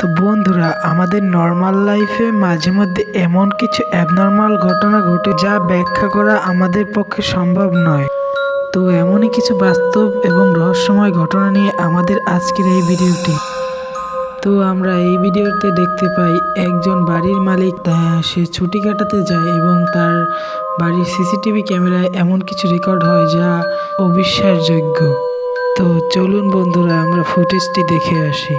তো বন্ধুরা, আমাদের নর্মাল লাইফে মাঝে মধ্যে এমন কিছু অ্যাবনর্মাল ঘটনা ঘটে যা ব্যাখ্যা করা আমাদের পক্ষে সম্ভব নয়। তো এমনই কিছু বাস্তব এবং রহস্যময় ঘটনা নিয়ে আমাদের আজকের এই ভিডিওটি। তো আমরা এই ভিডিওতে দেখতে পাই একজন বাড়ির মালিক সে ছুটি কাটাতে যায় এবং তার বাড়ির সিসিটিভি ক্যামেরায় এমন কিছু রেকর্ড হয় যা অবিশ্বাসযোগ্য। তো চলুন বন্ধুরা, আমরা ফুটেজটি দেখে আসি।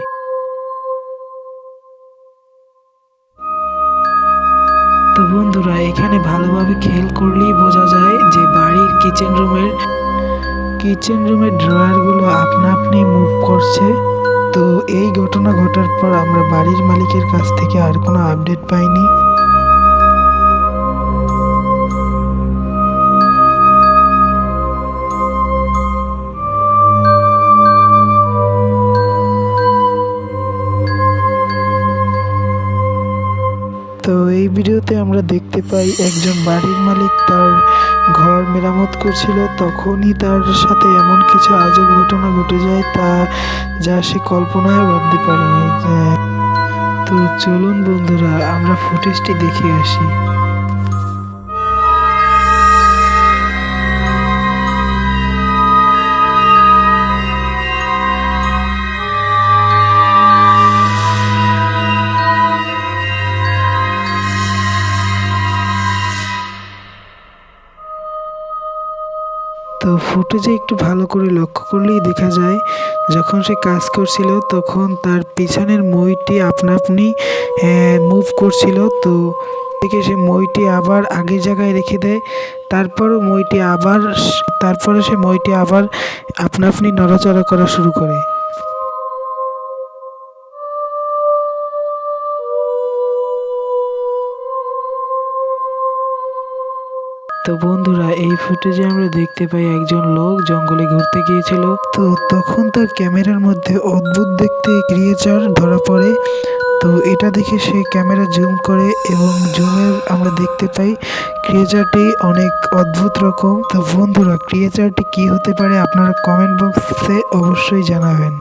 তো বন্ধুরা, এখানে ভালোভাবে খেয়াল করলেই বোঝা যায় যে বাড়ির কিচেন রুমের ড্রয়ারগুলো আপনা আপনি মুভ করছে। তো এই ঘটনা ঘটার পর আমরা বাড়ির মালিকের কাছ থেকে আর কোনো আপডেট পাইনি। তো এই ভিডিওতে আমরা দেখতে পাই একজন বাড়ির মালিক তার ঘর মেরামত করছিল, তখনই তার সাথে এমন কিছু আজব ঘটনা ঘটে যায় যা সে কল্পনায় ভাবতে পারেনি। তো চলুন বন্ধুরা, আমরা ফুটেজটি দেখে আসি। তো ফুটেজে একটু ভালো করে লক্ষ্য করলেই দেখা যায়, যখন সে কাজ করছিল তখন তার পিছনের মইটি আপনা আপনি মুভ করছিল। তো থেকে সে মইটি আবার আগের জায়গায় রেখে দেয়। তারপরে সে মইটি আবার আপনা আপনি নড়াচড়া করা শুরু করে। তো বন্ধুরা, এই ফুটেজে আমরা দেখতে পাই একজন লোক জঙ্গলে ঘুরতে গিয়েছিল। তো তখন তার ক্যামেরার মধ্যে অদ্ভুত দেখতে ক্রিয়েচার ধরা পড়ে। তো এটা দেখে সে ক্যামেরা জুম করে এবং জুমে আমরা দেখতে পাই ক্রিয়েচারটি অনেক অদ্ভুত রকম। তো বন্ধুরা, ক্রিয়েচারটি কি হতে পারে আপনারা কমেন্ট বক্সে অবশ্যই জানাবেন।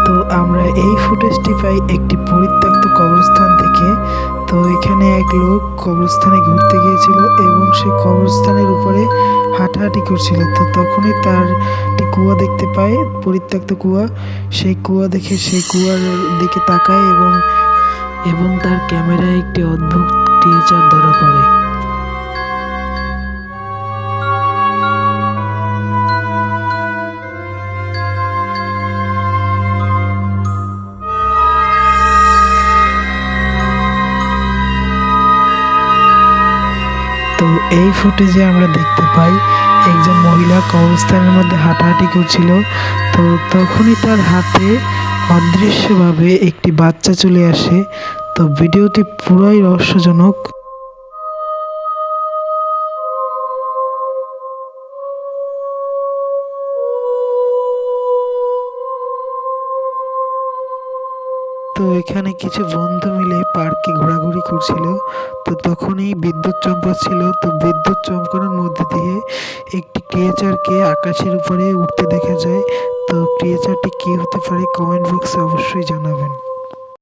তো আমরা এই ফুটেজটি পাই একটি পরিত্যক্ত কবরস্থান থেকে। তো এখানে এক লোক কবরস্থানে ঘুরতে গিয়েছিল এবং সে কবরস্থানের উপরে হাঁটাহাঁটি করছিল। তো তখনই তার একটি কুয়া দেখতে পায়, পরিত্যক্ত কুয়া। সেই কুয়া দেখে সেই কুয়ার দিকে তাকায় এবং তার ক্যামেরায় একটি অদ্ভুত ক্রিয়েচার ধরা পড়ে। তো এই ফুটেজে আমরা দেখতে পাই একজন মহিলা কবরস্থানের মধ্যে হাঁটাহাঁটি করছিল। তো তখনই তার হাতে অদৃশ্যভাবে একটি বাচ্চা চলে আসে। তো ভিডিওটি পুরাই রহস্যজনক। তো এখানে কিছু বন্ধু মিলে পার্কে ঘোরাঘুরি করছিল। তো তখনই বিদ্যুৎ চমকাচ্ছিল। তো বিদ্যুৎ চমকানোর মধ্যে দিয়ে একটি ক্রিয়েচারকে আকাশের উপরে উঠতে দেখা যায়। তো ক্রিয়েচারটি কি হতে পারে কমেন্ট বক্সে অবশ্যই জানাবেন।